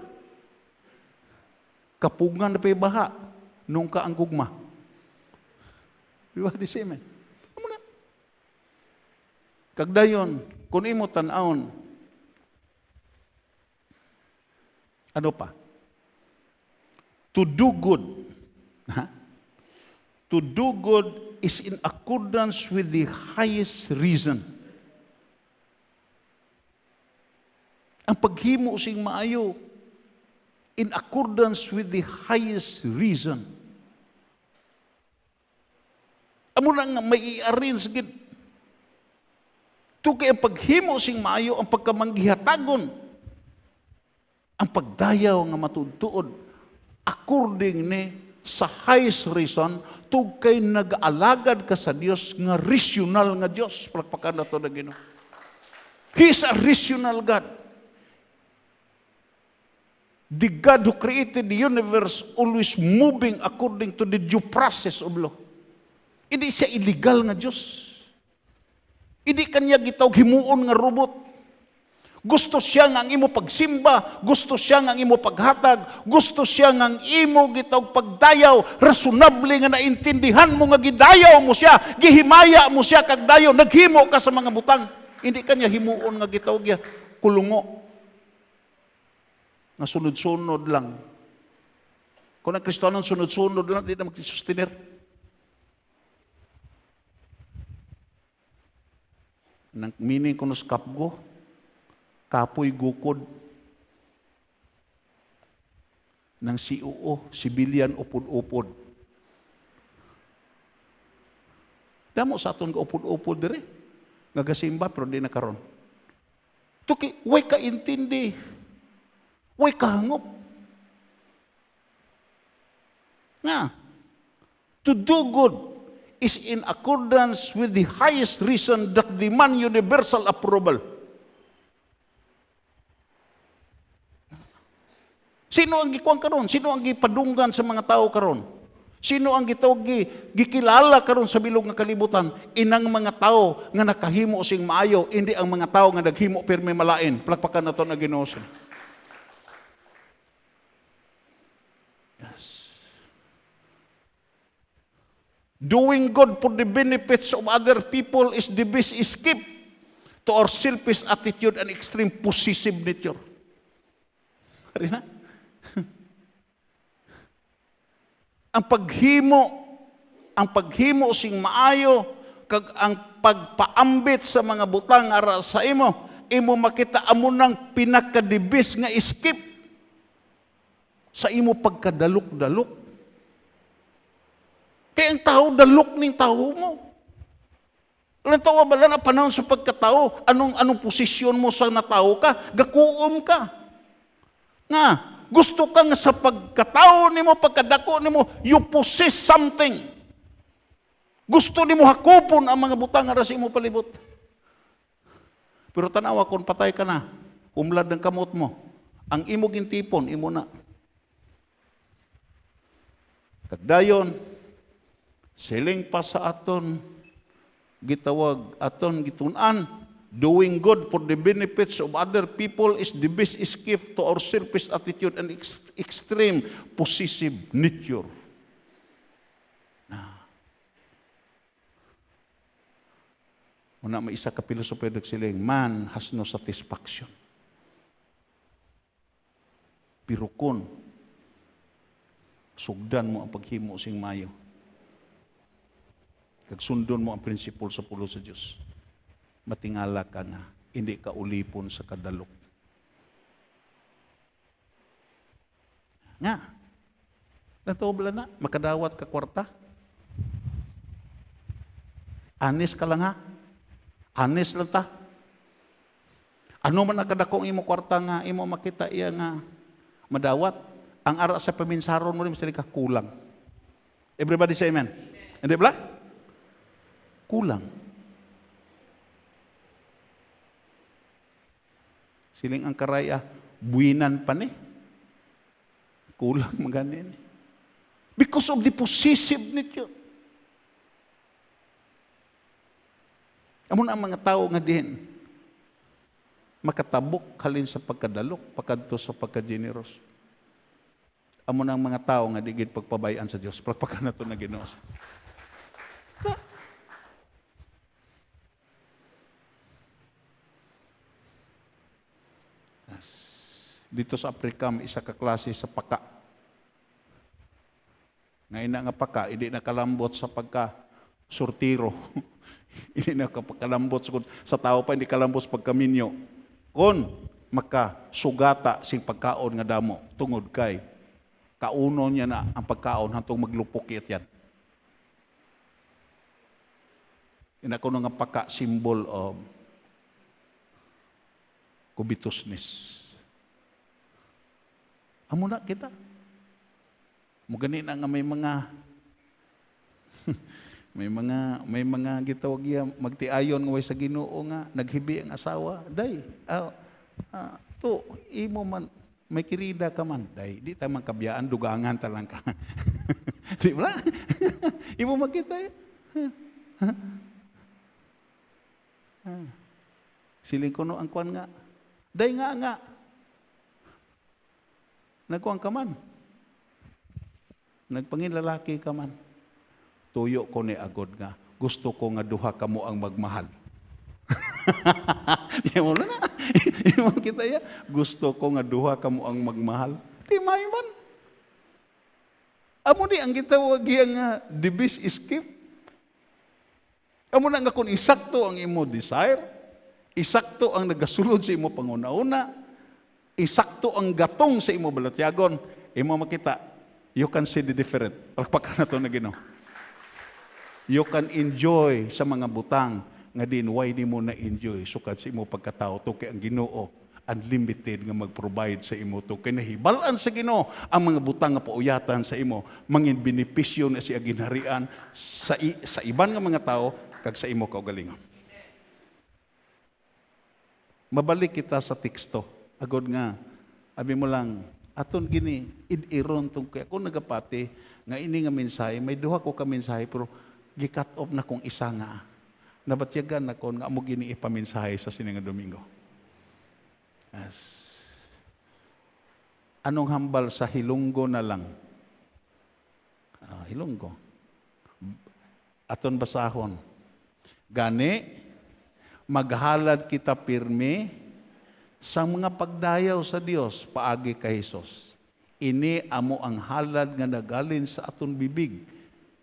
Kapungan na pa baha, nung ka ang gugma. Di ba? Di siya, Amo na. Kagdayon, kung imo tanawon, ano pa? To do good. To do good is in accordance with the highest reason. Ang paghimo sing maayo in accordance with the highest reason. Amo na nga may i-arrange gid. To kay paghimo sing maayo ang pagkamanggihatagon. Ang pagdayaw nga matutuod according ni sa highest reason, tug kay nag-alagad ka sa Dios nga rational nga Dios. Palakpakan na to na Ginoo. He is a rational God. The God who created the universe always moving according to the due process of law. Hindi siya illegal nga Dios. Hindi kanya gitawag himuon nga robot. Gusto siya nga ang imo pagsimba, gusto siya nga ang imo paghatag, gusto siya nga ang imo gitawag pagdayaw, rasunable nga naintindihan mo nga gidayaw mo siya, gihimaya mo siya kag dayaw, naghimo ka sa mga butang. Hindi kanya himuon nga gitawag ya kulungo. Nga sunod-sunod lang. Kung ang Kristohanon sunod-sunod lang, di na magsustenir. Nang meaning kuno sa kapgo, kapoy gukod ng COO, civilian upod-upod. Damo sa aton upod-upod dire. Ngagasimba pero di na karon. Tuki, way ka intindi. Way kahangop. Nga, to do good is in accordance with the highest reason that demand universal approval. Sino ang gikuang karon? Sino ang gipadunggan sa mga tao karon? Sino ang gitawag gikilala karon sa bilog nga kalibutan? Inang mga tao nga nakahimo sing maayo, hindi ang mga tao nga naghimo pirmi malain. Palakpakan nato na Ginoo. Yes. Doing good for the benefits of other people is the best escape to our selfish attitude and extreme possessive nature. Hari na? ang paghimo sing maayo kag ang pagpaambit sa mga butang ara sa imo makita amo nang pinakadibis nga escape sa imo pagkadalok-dalok. Kaya ang tao dalok ning tao mo. Alam tawa bala na panahon sa pagkatao, anong posisyon mo sa natao ka, gakuom ka. Nga gusto ka nga sa pagkatao nimo, pagkadako nimo, you possess something. Gusto nimo hakupon ang mga butang ara sa imo palibot. Pero tanawa kung patay ka na, umlad ng kamot mo, ang imo gintipon, imo na. Kagdayon, siling pa sa aton, gitawag aton gitunan, doing good for the benefits of other people is the best escape to our selfish attitude and extreme possessive nature. Una may isa ka pilosopo nagsiling, man has no satisfaction. Pero kun sugdan mo ang paghimo sing mayo, kag sundon mo ang prinsipul sa pulo sa Dios, matingala ka nga, hindi ka ulipon sa kadalok. Nga, natobla na, makadawat ka kwarta. Anis ka lang ha? Anis lang ta? Ano man nakadakong imo kwarta nga, imo makita iya nga madawat. Ang ara sa paminsaron mo rin, masali ka, kulang. Everybody say amen. Hindi ba? Kulang. Siling ang karaya, buwinan pa ni. Kulang maganin. Because of the possessive nature. Amo na ang mga tao nga din, makatabok halin sa pagkadalok, pagkadto sa pagkageneros. Amo na ang mga tao nga digid pagpabayaan sa Dios. Pagpakan na ito na Ginoo. Dito sa Afrika, may isa ka klase sa paka. Ngayon na nga paka, hindi na kalambot sa pagka-surtiro. Hindi na kalambot sa tao pa, hindi kalambot sa pagkaminyo. Kung makasugata sing pagkaon nga damo, tungod kay, kauno niya na ang pagkaon hantong maglupok yan. Ina ko nga paka, symbol of covetousness. Amo na kita. Mugani na nga may mga may mga gitawag ya magtiayon nga way sa Ginoo nga naghibi ang asawa. Day, to imo man may kirida ka man. Day, di ta man kabiyaan dugangan ta lang ka. Di ba? Imo makita. Siling ko no ang kwan nga. Day nga. Nagkuang ka man. Nagpanginlalaki ka man. Tuyo ko ni agod nga. Gusto ko nga duha kamo ang magmahal. Di mo na. Di mo kita ya. Gusto ko nga duha kamo ang magmahal. Di may man. Amo ni ang gitawag nga the best escape. Amo na nga kung isakto ang imo desire, isakto ang nagasulod sa imo panguna-una, isakto ang gatong sa imo balatyagon, imo makita, you can see the different. Palakpakan na ito na Ginoo. You can enjoy sa mga butang nga din why di mo na-enjoy sukad sa imo pagkatao to kay ang Ginoo unlimited nga mag-provide sa imo to kay nahibalan sa Ginoo ang mga butang nga pauyatan sa imo mangin benepisyo na siya ginharian sa iban nga mga tao kag sa imo kaugalingon. Mabalik kita sa teksto agod nga abi mo lang aton gini id-iron tong kay ako nagapati nga ini nga mensahe may duha ko ka mensahe pero gi-cut off na kong isa nga nabatyagan na ko nga amo gini ipamensahe sa sining Domingo. Yes. Anong hambal sa Hilonggo na lang? Hilonggo. Aton basahon. Gani, maghalad kita pirmi sa mga pagdayaw sa Dios paagi kay Hesus. Ini amo ang halad nga nagalin sa aton bibig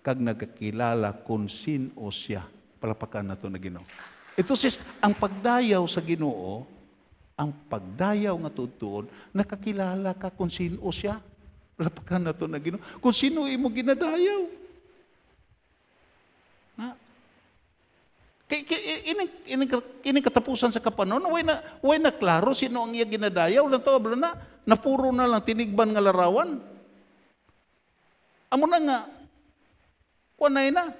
kag nagakilala kung sino siya. Palapakan nato na Ginoo. Ito sis, ang pagdayaw sa Ginoo, ang pagdayaw nga tutuod, nakakilala ka kung sino siya. Palapakan nato na Ginoo. Kung sino imo ginadayaw. Ha? Ini katapusan sa kapanon, way na klaro sino ang iya ginadayaw. Lantaw, napuro na lang tinigban nga larawan. Amo na nga, wanay na.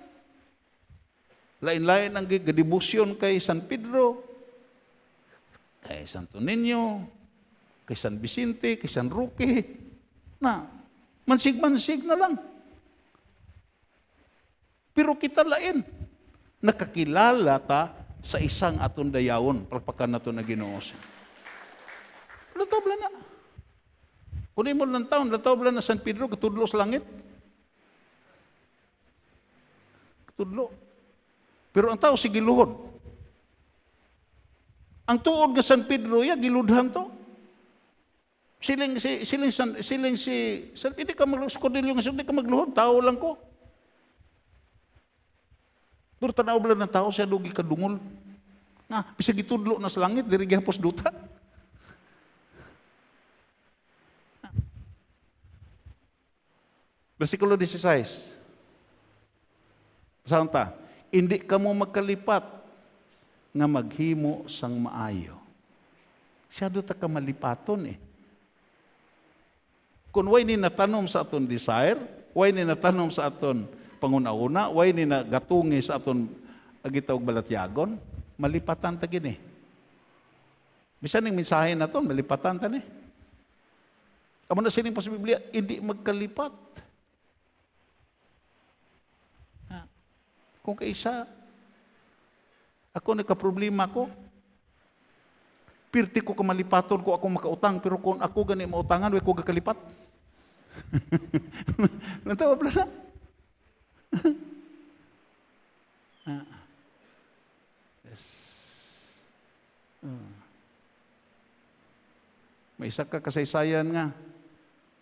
Lain-lain ang gadibusyon kay San Pedro, kay Santo Niño, kay San Vicente, kay San Roque, na mansig-mansig na lang. Pero kita lain, nakakilala ta sa isang aton dayawon, palpakan nato na Ginoo siya. Latabla na. Kunin mo lang taon, latabla na San Pedro, katudlo sa langit. Katudlo. Pero ang tao si giluhod. Ang tuod nga San Pedro ya giludhan to. Siling si hindi ka Cornelio nga hindi ka magluhod, tao lang ko. Pero tanaw bala ng tao siya dugi kadungol. Nga, bisag gitudlo na sa langit diri gihapos duta. Versikulo 16. Basahan ta. Hindi ka mo magkalipat nga maghimo sang maayo. Siyado ta ka malipaton eh. Kung way ni natanom sa aton desire, way ni natanom sa aton panguna-una, way ni nagatungi sa aton agitaw balatyagon, malipatan ta gini. Bisan ning mensahe na ton, malipatan ta ni. Amo na sining sa Biblia, hindi magkalipat. Kung kaisa, ako nagka-problema ko, pirti ko kamalipaton ko ako makautang, pero kung ako gani mautangan, way ko gakalipat. Nantawa pala na. Yes. May isa ka kasaysayan nga,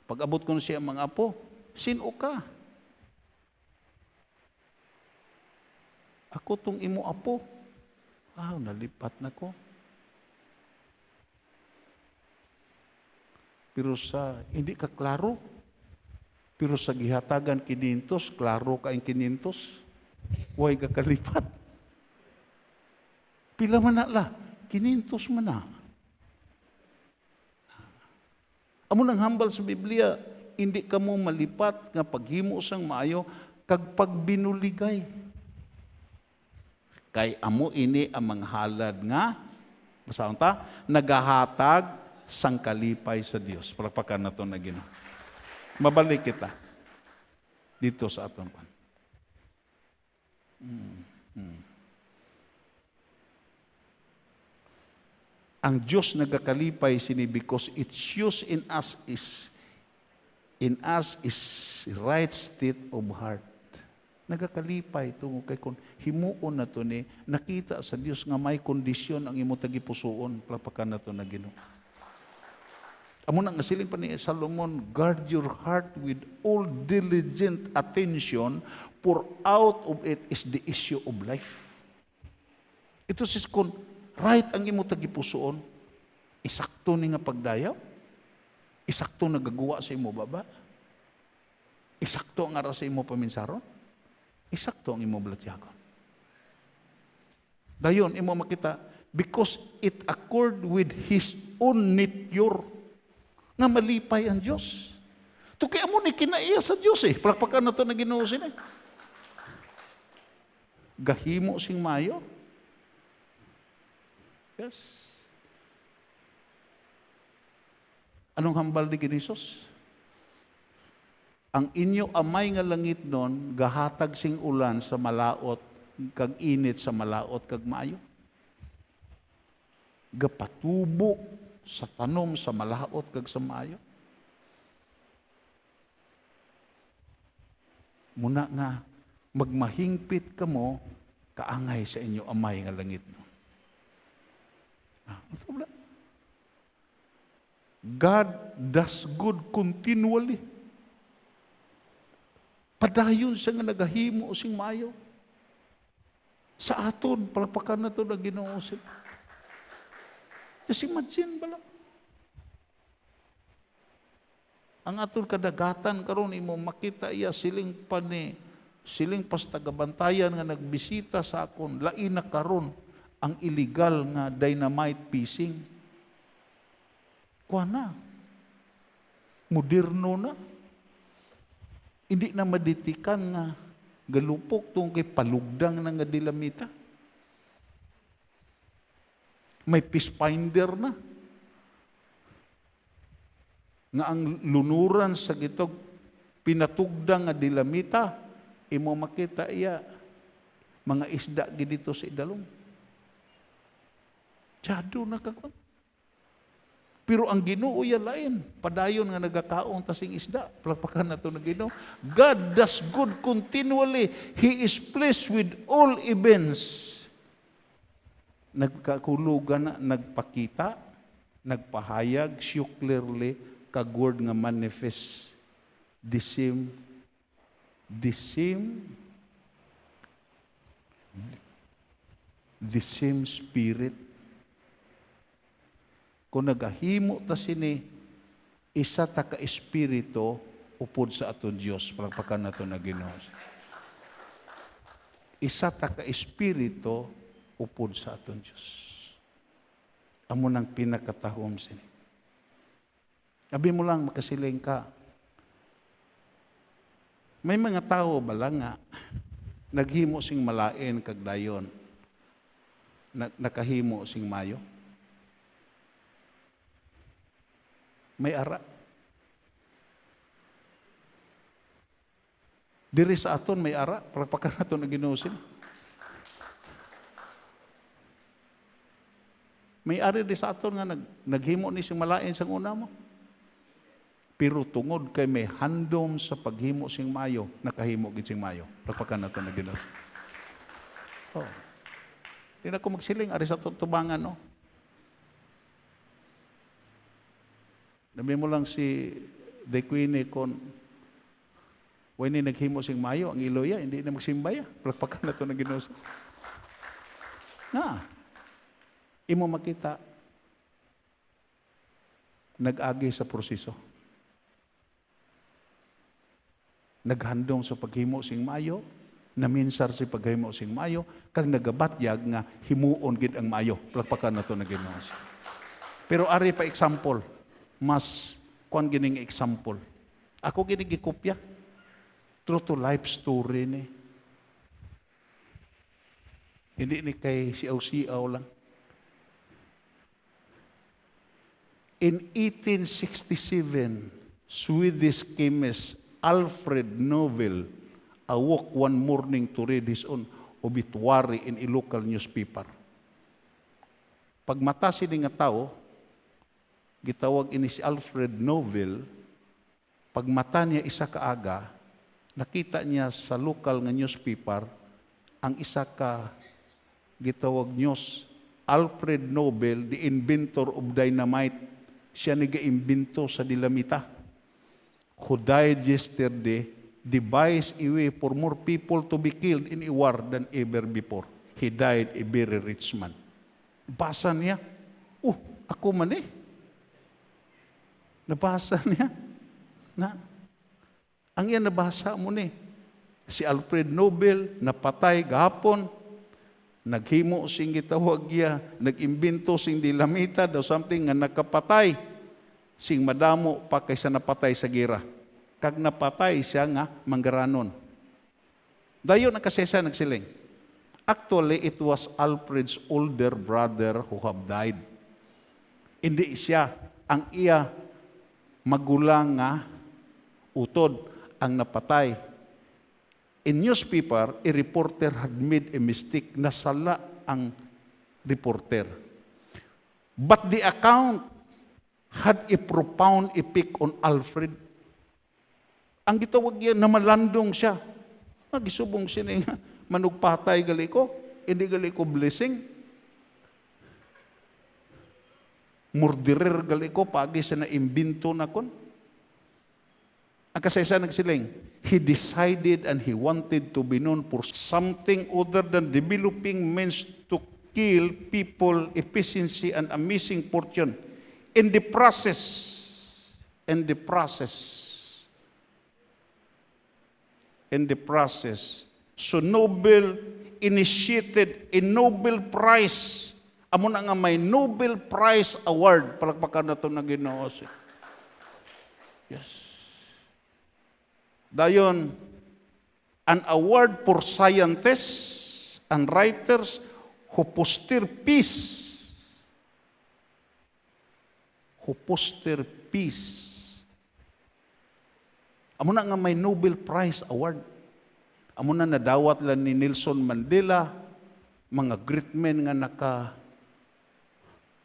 pag abot ko na siya mga apo, sino ka? Ako tong imo apo. Nalipat na ko. Pero hindi ka klaro. Pero sa gihatagan kinintos, klaro ka ang kinintos. Huwag ka kalipat. Pila man na la, kinintos man na. Amo nang hambal sa Biblia, hindi ka mo malipat nga paghimo sang maayo, kag pagbinuligay. Kay amo ini ang manghalad nga, basahon ta, nagahatag sang kalipay sa Dios. Palakpakan nato na Ginoo. Mabalik kita dito sa aton pan. Ang Diyos nagakalipay sini because its use in us is right state of heart. Nagakalipay tungo kay kun himuon na to ni nakita sa Dios nga may kondisyon ang imo tagipusoon plapakan nato na Ginoo. Amo na nga siling pa ni Solomon, guard your heart with all diligent attention, for out of it is the issue of life. Ito sis kun right ang imo tagipusoon, isakto ni nga pagdayaw, isakto nagagawa sa imo baba, isakto ang ara sa imo paminsaron, isakto ang imo blatyagon. Dayon, imo makita, because it accord with His own nature, nga malipay ang Diyos. Ito kaya mo ni kinaiya sa Diyos eh. Palakpakan na ito na Ginoo sila. Gahimo sing mayo. Yes. Anong hambal ni Ginisos? Ang inyo amay nga langit nun, gahatag sing ulan sa malaot, kag init sa malaot, kag maayo. Gapatubo sa tanom, sa malaot, kag sa maayo. Muna nga, magmahingpit ka mo, kaangay sa inyo amay nga langit nun. God does good continually. Padayon siya nga nagahimo o sing mayo. Sa aton, palapakan na ito na Ginoo sila. Just imagine ba lang? Ang aton kadagatan karon imo makita iya siling pas tagabantayan nga nagbisita sa akon, lain na karon ang illegal nga dynamite fishing. Kuha na. Moderno na. Hindi na maditikan nga galupok tong kay palugdang na nga dilamita. May fish finder na. Nga ang lunuran sa gitog pinatugdang nga dilamita, imo makita iya mga isda gidito sa idalong. Tiyado na kakon. Pero ang Ginoo ya lain, padayon nga nagakaon tasing isda. Palakpakan na ito na Ginoo. God does good continually. He is pleased with all events. Nagkakulugan na, nagpakita, nagpahayag, siya clearly, kag-word nga manifest. The same spirit. Kung nagahimo ta sini, isa ta ka espiritu upod sa aton Dios. Palagpakan nato na Ginoo. Isa ta ka espiritu upod sa aton Diyos. Amo nang pinakatahom sini. Abi mo lang makasiling ka. May mga tao bala nga naghimo sing malain kag dayon. Nakahimo sing mayo. May ara. Diri sa aton may ara, palakpakan naton ang Ginoo sini. May ari di sa aton nga naghimo ni sing malain sang una mo. Pero tungod kay may handom sa paghimo sing mayo, nakahimo gid sing mayo. Pagpakan nato na Ginoo. Oh. Di na ko magsiling ari sa tubangan no. Nabi mo lang si De Queenie kon when naghimo sing mayo ang iloya hindi na magsimbaya. Pagpakan nato na Ginoo. Na. Imo makita, nag-agi sa proseso. Naghandong sa paghimo sing mayo, naminsar sa paghimo sing mayo, kag nagabatyag nga himuon gid ang mayo. Palakpakan na to na Ginoo. Pero ari pa example, mas kuan gining example. Ako gining gikopya. True to life story ni. Hindi ni kay siaw-siaw lang. In 1867, Swedish chemist Alfred Nobel awoke one morning to read his own obituary in a local newspaper. Pagmata sini nga tao, gitawag ini si Alfred Nobel, pagmata niya isa kaaga, nakita niya sa local nga newspaper, ang isa ka gitawag news, Alfred Nobel, the inventor of dynamite, siya nag-imbento sa dinamita, who died yesterday, devised a way for more people to be killed in a war than ever before. He died a very rich man. Basa niya, ako man eh. Nabasa niya, ang yan nabasa mo ni, si Alfred Nobel, napatay gahapon, naghimo sing gitawag niya, nag-imbento sing dilamita daw something nga nakapatay, sing madamo pa kaysa napatay sa gira. Kag napatay siya nga manggaranon. Dayon ang kasesa nagsiling. Actually, it was Alfred's older brother who have died. Hindi siya, ang iya magulang nga utod ang napatay. In newspaper, a reporter had made a mistake, nasala ang reporter. But the account had a profound effect on Alfred. Ang gitawag niya na malandong siya. Nagisubong siya nga, manugpatay gali ko, hindi gali ko blessing. Murderer gali ko, pagi sa naimbinto na kon. Ang kasaysa nagsiling, he decided and he wanted to be known for something other than developing means to kill people, efficiency, and amazing fortune. In the process, so Nobel initiated a Nobel Prize. Amo na nga may Nobel Prize Award. Palakpakan na ito na Ginoo. Yes. Dayon, an award for scientists and writers who foster peace. Amo na nga may Nobel Prize Award. Amo na nadawat lang ni Nelson Mandela, mga great men nga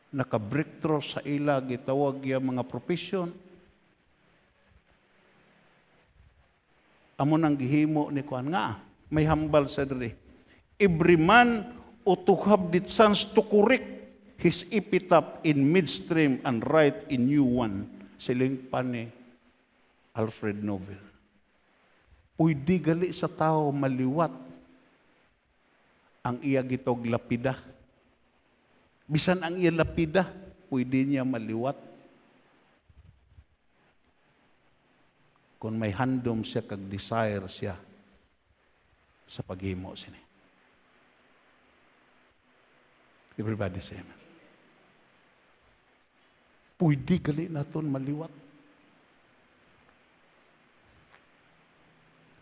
naka-breakthrough sa ila, gitawag ya mga profession. Amo nang gihimo ni kuan nga, may hambal sa diri. Every man ought to have the chance to correct his epitaph in midstream and write a new one. Siling pa ni Alfred Nobel. Pwede gali sa tao maliwat ang iya gitog lapida. Bisan ang iya lapida, pwede niya maliwat. Kung may handom siya kag desire siya sa paghimo sini. Everybody say amen. Pwede gali naton maliwat.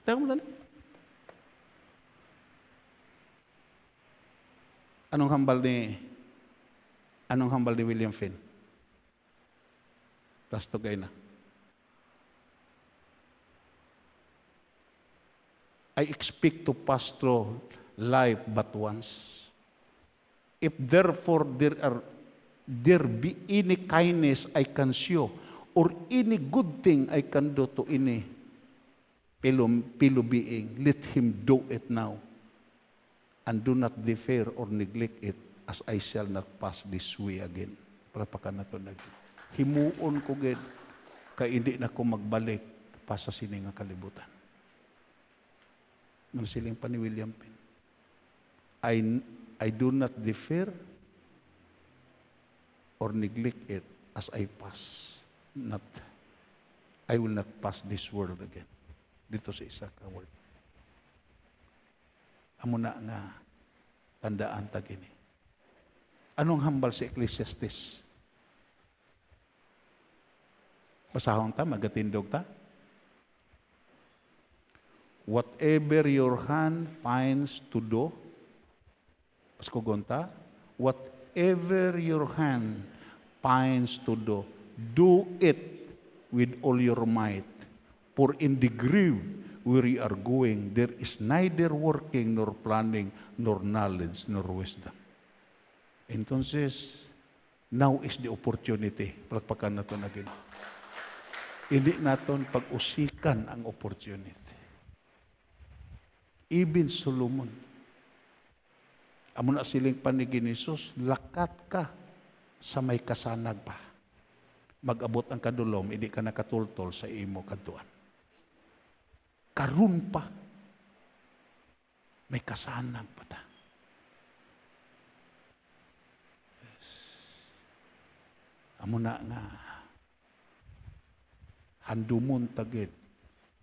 Tayo mo lang. Anong hambal ni William Finn? Plasto gay na. I expect to pass through life but once. If therefore there be any kindness I can show, or any good thing I can do to any fellow being, let him do it now. And do not defer or neglect it, as I shall not pass this way again. Palapakan na ito na. Himuon ko gid, kay hindi na ko magbalik pa sa sining nga kalibutan. Mansiling pa ni William Penn. I do not defer or neglect it as I pass. I will not pass this world again. Dito sa isa ka word. Amo na nga tandaan ta gini. Anong hambal sa Ecclesiastes? Basahon ta, magatindog ta. Whatever your hand finds to do, paskugonta, whatever your hand finds to do it with all your might. For in the grave where you are going, there is neither working, nor planning, nor knowledge, nor wisdom. Entonces, Now is the opportunity. Palagpakan nato na Ginoo. Hindi naton pag-usikan ang opportunity. Even Solomon, amo na siling panigin ni Jesus, lakat ka sa may kasanag pa. Mag-abot ang kadulom, hindi ka nakatultol sa imo kadtuan. Karun pa, may kasanag pa ta. Yes. Amo na nga, handumon tagid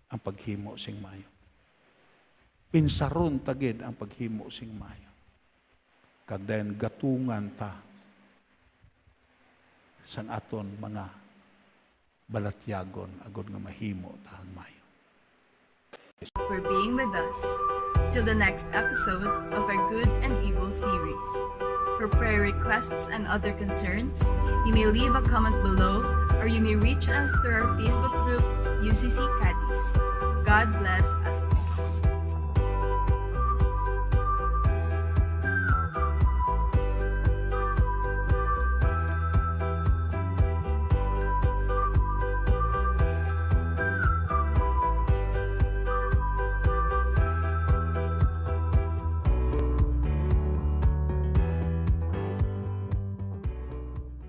ang paghimo sing mayo. Pinsaron tagid ang paghimo sing mayo. Kagdayan gatungan ta sang aton mga balatyagon agod nga mahimo ta ang mayo. For being with us. Till the next episode of our Good and Evil series. For prayer requests and other concerns, you may leave a comment below or you may reach us through our Facebook group, UCC Cadiz. God bless us all.